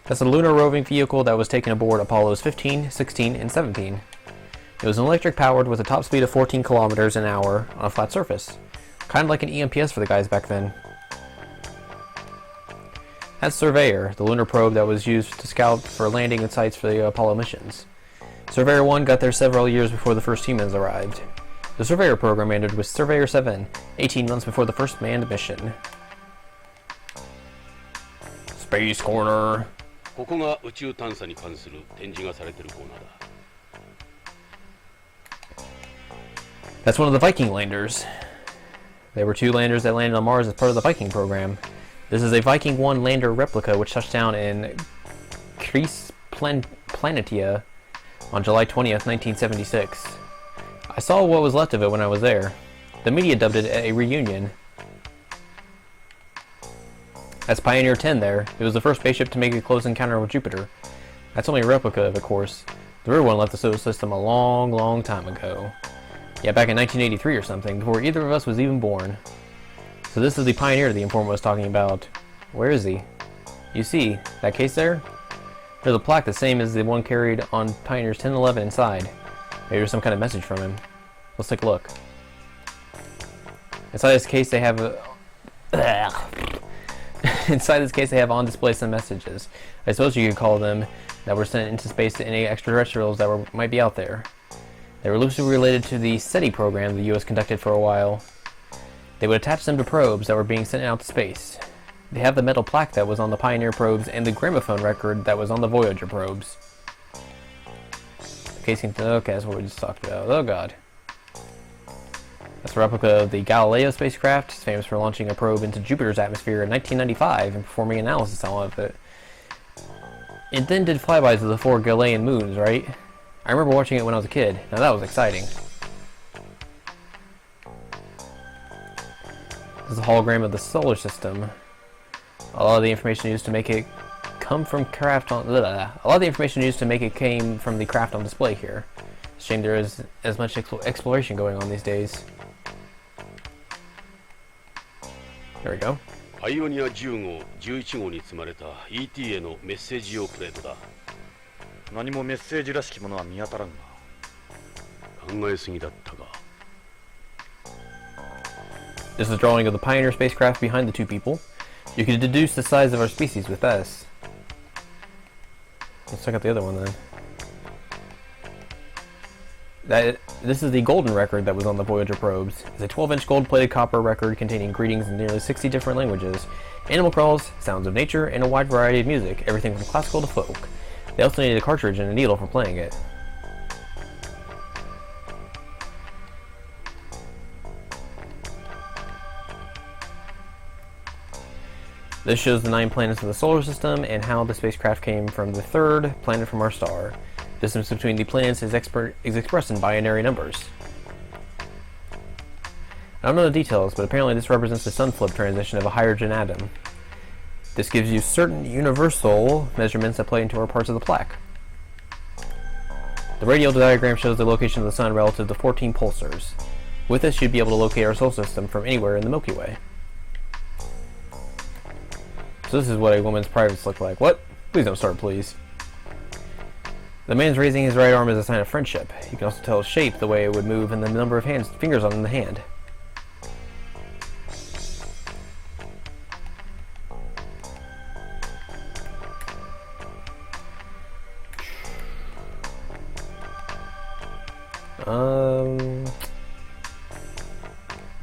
That's a lunar roving vehicle that was taken aboard Apollos 15, 16, and 17. It was electric powered with a top speed of 14 kilometers an hour on a flat surface. Kind of like an EMPS for the guys back then. That's Surveyor, the lunar probe that was used to scout for landing sites for the Apollo missions. Surveyor 1 got there several years before the first humans arrived. The Surveyor program ended with Surveyor 7, 18 months before the first manned mission. Space Corner. ここが宇宙探査に関する展示がされているコーナーだ。That's one of the Viking landers. There were 2 landers that landed on Mars as part of the Viking program. This is a Viking 1 lander replica which touched down in Cres Planetia on July 20th, 1976. I saw what was left of it when I was there. The media dubbed it a reunion. That's Pioneer 10 there. It was the first spaceship to make a close encounter with Jupiter. That's only a replica of course. The real one left the solar system a long time ago. Yeah, back in 1983 or something, before either of us was even born. So this is the Pioneer the informant was talking about. Where is he? You see, that case there? There's a plaque the same as the one carried on Pioneers 10 and 11 inside. Maybe there's some kind of message from him. Let's take a look. Inside this case they have Inside this case they have on display some messages. I suppose you could call them that were sent into space to any extraterrestrials that might be out there. They were loosely related to the SETI program the US conducted for a while. They would attach them to probes that were being sent out to space. They have the metal plaque that was on the Pioneer probes and the gramophone record that was on the Voyager probes. Okay, that's what we just talked about. Oh god. That's a replica of the Galileo spacecraft. It's famous for launching a probe into Jupiter's atmosphere in 1995 and performing analysis on it. It then did flybys of the 4 Galilean moons, right? I remember watching it when I was a kid. Now that was exciting. This is a hologram of the solar system. A lot of the information used to make it come from craft on. A lot of the information used to make it came from the craft on display here. Shame there is as much exploration going on these days. There we go. パイオニア10号、11号に積まれた ET へのメッセージ用プレートだ。何もメッセージらしきものは見当たらんな。考えすぎだったが。This is a drawing of the Pioneer spacecraft behind the 2 people. You can deduce the size of our species with this. Let's check out the other one then. This is the golden record that was on the Voyager probes. It's a 12-inch gold-plated copper record containing greetings in nearly 60 different languages, animal calls, sounds of nature, and a wide variety of music, everything from classical to folk. They also needed a cartridge and a needle for playing it. This shows the 9 planets of the solar system and how the spacecraft came from the 3rd planet from our star. Distance between the planets is expressed in binary numbers. I don't know the details, but apparently this represents the sun flip transition of a hydrogen atom. This gives you certain universal measurements that play into our parts of the plaque. The radial diagram shows the location of the sun relative to 14 pulsars. With this, you'd be able to locate our solar system from anywhere in the Milky Way. So this is what a woman's privates look like. What? Please don't start, please. The man's raising his right arm as a sign of friendship. You can also tell its shape, the way it would move, and the number of fingers on the hand.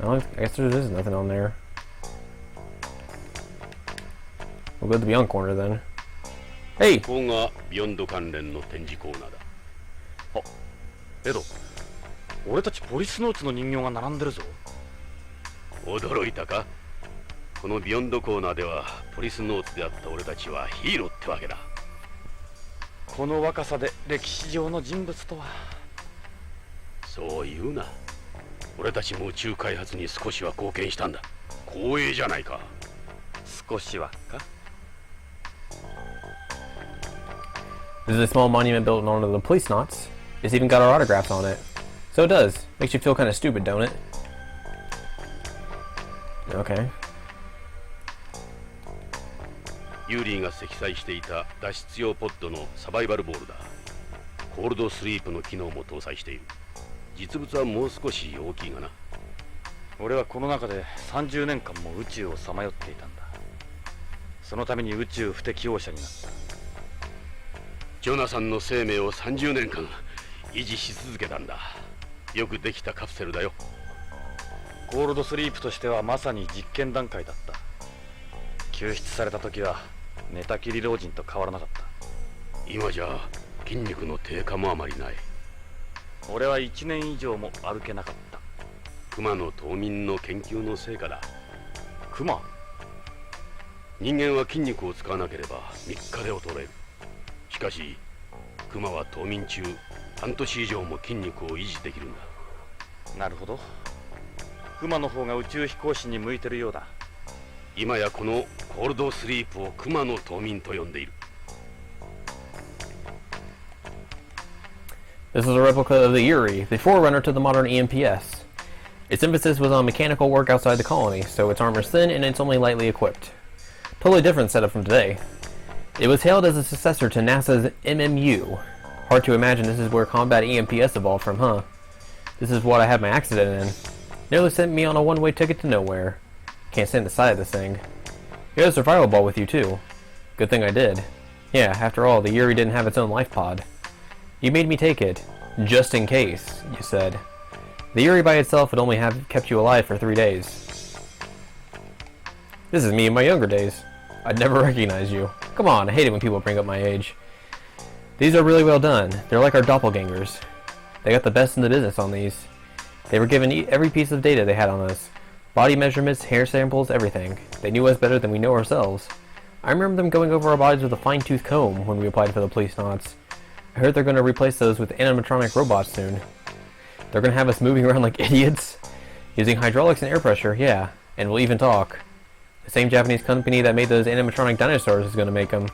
I guess there is nothing on there. We'll go to the Beyond corner then. Hey! ここがビヨンド関連の展示コーナーだ。あ、エド、俺たちポリスノーツの人形が並んでるぞ。驚いたか？このビヨンドコーナーではポリスノーツであった俺たちはヒーローってわけだ。この若さで歴史上の人物とは。そう言うな。俺たちも宇宙開発に少しは貢献したんだ。光栄じゃないか。少しはか。This is a small monument built in honor of the Policenauts. It's even got our autographs on it. So it does. Makes you feel kind of stupid, don't it? Okay. ユーリーが積載していた脱出用ポッドのサバイバルボールだ。コールドスリープの機能も搭載している。実物はもう少し大きいがな。俺はこの中で30年間も宇宙をさまよっていたんだ。そのために宇宙不適応者になった。ジョナサンの生命を30年間維持し続けたんだ。よくできたカプセルだよ。コールドスリープとしてはまさに実験段階だった。救出された時は寝たきり老人と変わらなかった。今じゃ筋肉の低下もあまりない。俺は1年以上も歩けなかった。クマの冬眠の研究の成果だ。クマ？人間は筋肉を使わなければ3日で衰える。しかしクマは冬眠中半年以上も筋肉を維持できるんだ。なるほど。クマの方が宇宙飛行士に向いてるようだ。今やこのコールドスリープをクマの冬眠と呼んでいる。This is a replica of the Uri, the forerunner to the modern EMPS. Its emphasis was on mechanical work outside the colony, so its armor's thin and it's only lightly equipped. Totally different setup from today. It was hailed as a successor to NASA's MMU. Hard to imagine this is where combat EMPS evolved from, huh? This is what I had my accident in. Nearly sent me on a one-way ticket to nowhere. Can't stand the sight of this thing. You had a survival ball with you, too. Good thing I did. Yeah, after all, the Uri didn't have its own life pod. You made me take it. Just in case, you said. The Uri by itself would only have kept you alive for 3 days. This is me in my younger days. I'd never recognize you. Come on, I hate it when people bring up my age. These are really well done. They're like our doppelgangers. They got the best in the business on these. They were given every piece of data they had on us. Body measurements, hair samples, everything. They knew us better than we know ourselves. I remember them going over our bodies with a fine-tooth comb when we applied for the Policenauts. I heard they're going to replace those with animatronic robots soon. They're going to have us moving around like idiots? Using hydraulics and air pressure, yeah. And we'll even talk. The same Japanese company that made those animatronic dinosaurs is going to make them.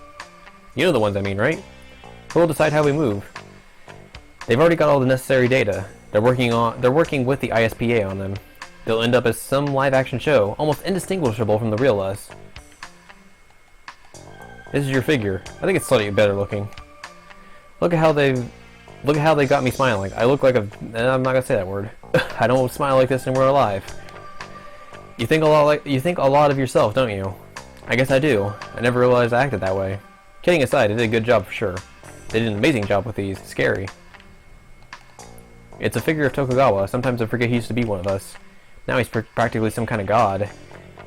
You know the ones I mean, right? Who will decide how we move? They've already got all the necessary data. They're working with the ISPA on them. They'll end up as some live-action show, almost indistinguishable from the real us. This is your figure. I think it's slightly better looking. Look at how they got me smiling. I look like I'm not gonna say that word. I don't smile like this when we're alive. You think a lot of yourself, don't you? I guess I do. I never realized I acted that way. Kidding aside, they did a good job for sure. They did an amazing job with these. Scary. It's a figure of Tokugawa. Sometimes I forget he used to be one of us. Now he's practically some kind of god.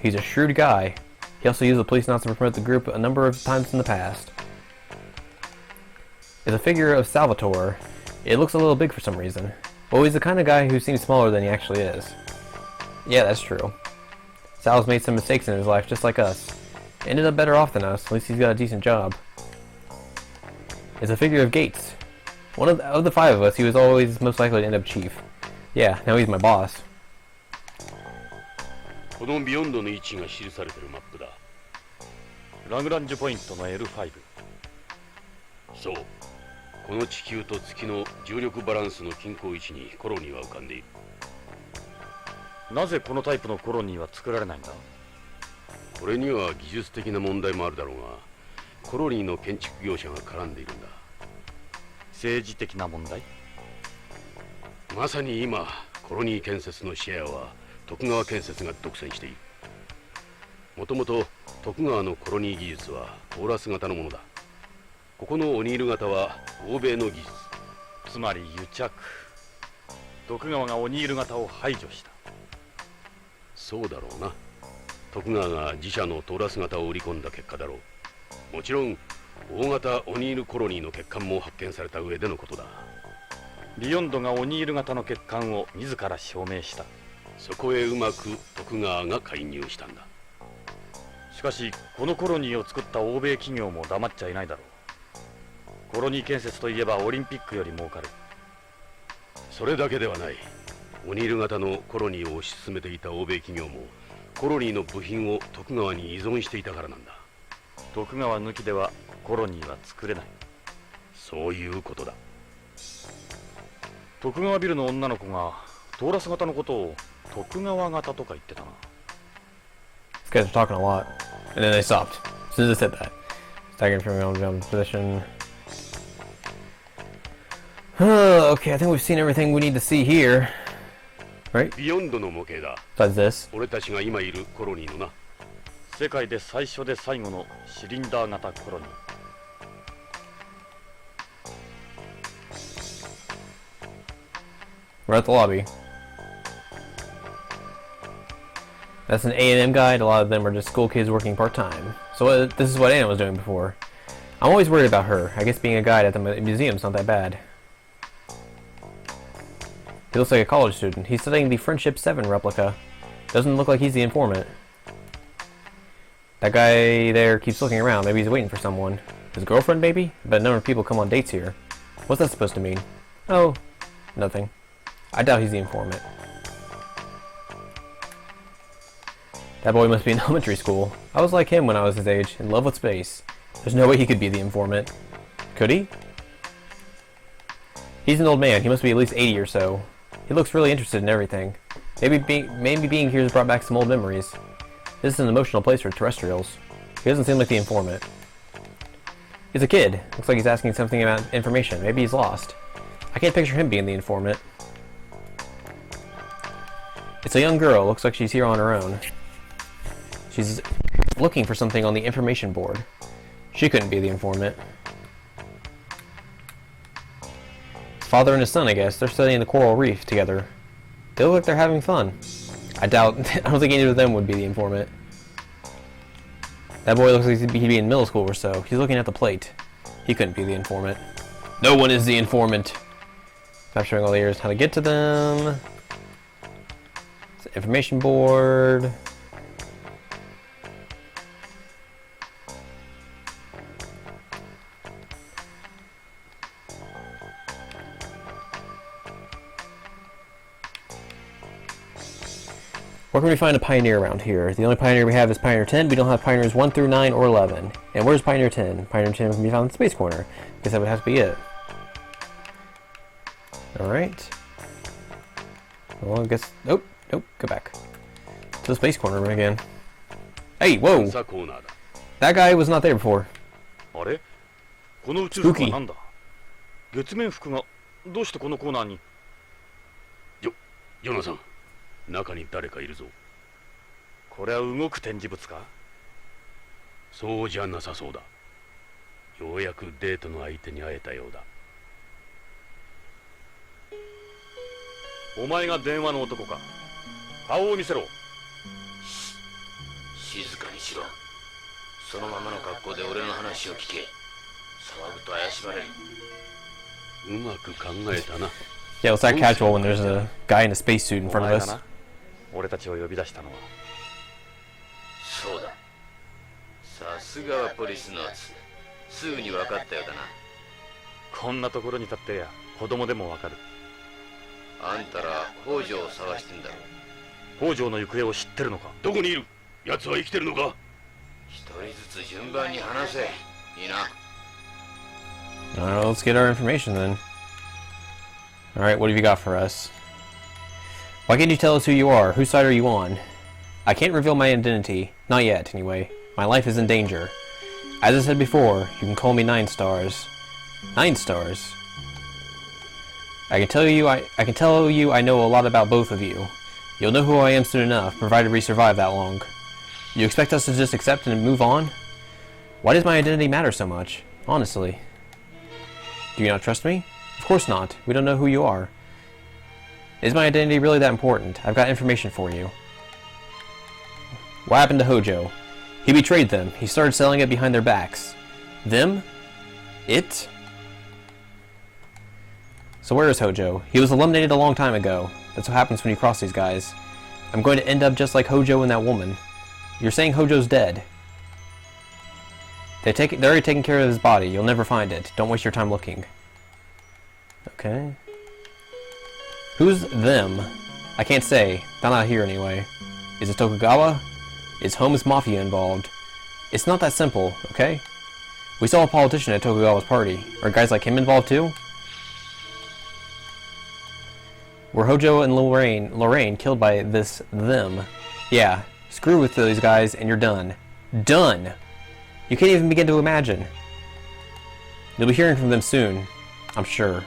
He's a shrewd guy. He also used the Policenauts to promote the group a number of times in the past. It's a figure of Salvatore. It looks a little big for some reason. Well, he's the kind of guy who seems smaller than he actually is. Yeah, that's true. Sal's made some mistakes in his life just like us. Ended up better off than us. At least he's got a decent job. It's a figure of Gates. One of the 5 of us, he was always most likely to end up chief. Yeah, now he's my boss. このビヨンドの位置が記されているマップだ。ラグランジュポイントの L5。そう。この地球と月の重力バランスの均衡位置にコロニーは浮かんでいる。なぜこのタイプのコロニーは作られないんだ？これには技術的な問題もあるだろうが、コロニーの建築業者が絡んでいるんだ。政治的な問題？まさに今、コロニー建設のシェアは徳川建設が独占している。もともと徳川のコロニー技術はトーラス型のものだ。ここのオニール型は欧米の技術。つまり癒着。徳川がオニール型を排除した。そうだろうな。徳川が自社のトーラス型を売り込んだ結果だろう。もちろん大型オニールコロニーの欠陥も発見された上でのことだ。ビヨンドがオニール型の欠陥を自ら証明した。そこへうまく徳川が介入したんだ。しかしこのコロニーを作った欧米企業も黙っちゃいないだろう。コロニー建設といえばオリンピックより儲かる。それだけではない。オニール型のコロニーを推し進めていた欧米企業もコロニーの部品を徳川に依存していたからなんだ。徳川抜きではコロニーは作れない。そういうことだ。徳川ビルの女の子がトーラス型のことを徳川型とか言ってたな。These guys are talking a lot. And then they stopped. As soon as I said that. Diagram from your own position. Okay, I think we've seen everything we need to see here. Right? ビヨンドの模型だ。 Besides this. 俺たちが今いるコロニーのな。世界で最初で最後のシリンダー型コロニー。We're at the lobby. That's an A&M guide. A lot of them are just school kids working part-time. So this is what Anna was doing before. I'm always worried about her. I guess being a guide at the museum's not that bad. He looks like a college student. He's studying the Friendship 7 replica. Doesn't look like he's the informant. That guy there keeps looking around. Maybe he's waiting for someone. His girlfriend, maybe? But a number of people come on dates here. What's that supposed to mean? Oh, nothing. I doubt he's the informant. That boy must be in elementary school. I was like him when I was his age, in love with space. There's no way he could be the informant. Could he? He's an old man. He must be at least 80 or so. He looks really interested in everything. Maybe being here has brought back some old memories. This is an emotional place for terrestrials. He doesn't seem like the informant. He's a kid. Looks like he's asking something about information. Maybe he's lost. I can't picture him being the informant. It's a young girl. Looks like she's here on her own. She's looking for something on the information board. She couldn't be the informant. Father and his son, I guess. They're studying the coral reef together. They look like they're having fun. I don't think any of them would be the informant. That boy looks like he'd be in middle school or so. He's looking at the plate. He couldn't be the informant. No one is the informant. Stop showing all the areas how to get to them. It's an information board. Where can we find a Pioneer around here? The only Pioneer we have is Pioneer 10. We don't have Pioneers 1 through 9 or 11. And where's Pioneer 10? Pioneer 10 can be found in the Space Corner. Guess that would have to be it. Alright. Well, I guess... Nope. Nope. Go back. To the Space Corner again. Hey, whoa! That guy was not there before. あれ？この宇宙服はなんだ？月面服がどうしてこのコーナーに？ヨナさん。中に誰かいるぞ。これは動く展示物か？そうじゃなさそうだ。ようやくデートの相手に会えたようだ。お前が電話の男か？顔を見せろ。静かにしろ。そのままの格好で俺の話を聞け。騒ぐと怪しまれる。うまく考えたな。Yeah, let's act casual when there's a guy in a spacesuit in front of us. 俺たちを呼び出したのは。そうだ。さすがはポリスノーツ。すぐに分かったようだな。こんなところに立ってりゃ子供でも分かる。あんたら北条を探してんだろ。北条の行方を知ってるのか？どこにいる？奴は生きてるのか？一人ずつ順番に話せ。いいな。Alright, let's get our information then. Alright, what have you got for us? Why can't you tell us who you are? Whose side are you on? I can't reveal my identity. Not yet, anyway. My life is in danger. As I said before, you can call me 9 stars. 9 stars? I can tell you I know a lot about both of you. You'll know who I am soon enough, provided we survive that long. You expect us to just accept and move on? Why does my identity matter so much? Honestly. Do you not trust me? Of course not. We don't know who you are. Is my identity really that important? I've got information for you. What happened to Hojo? He betrayed them. He started selling it behind their backs. Them? It? So where is Hojo? He was eliminated a long time ago. That's what happens when you cross these guys. I'm going to end up just like Hojo and that woman. You're saying Hojo's dead. They're already taking care of his body. You'll never find it. Don't waste your time looking. Okay. Who's them? I can't say. They're not here anyway. Is it Tokugawa? Is Holmes Mafia involved? It's not that simple, okay? We saw a politician at Tokugawa's party. Are guys like him involved too? Were Hojo and Lorraine killed by this them? Yeah. Screw with these guys and you're done. Done! You can't even begin to imagine. You'll be hearing from them soon, I'm sure.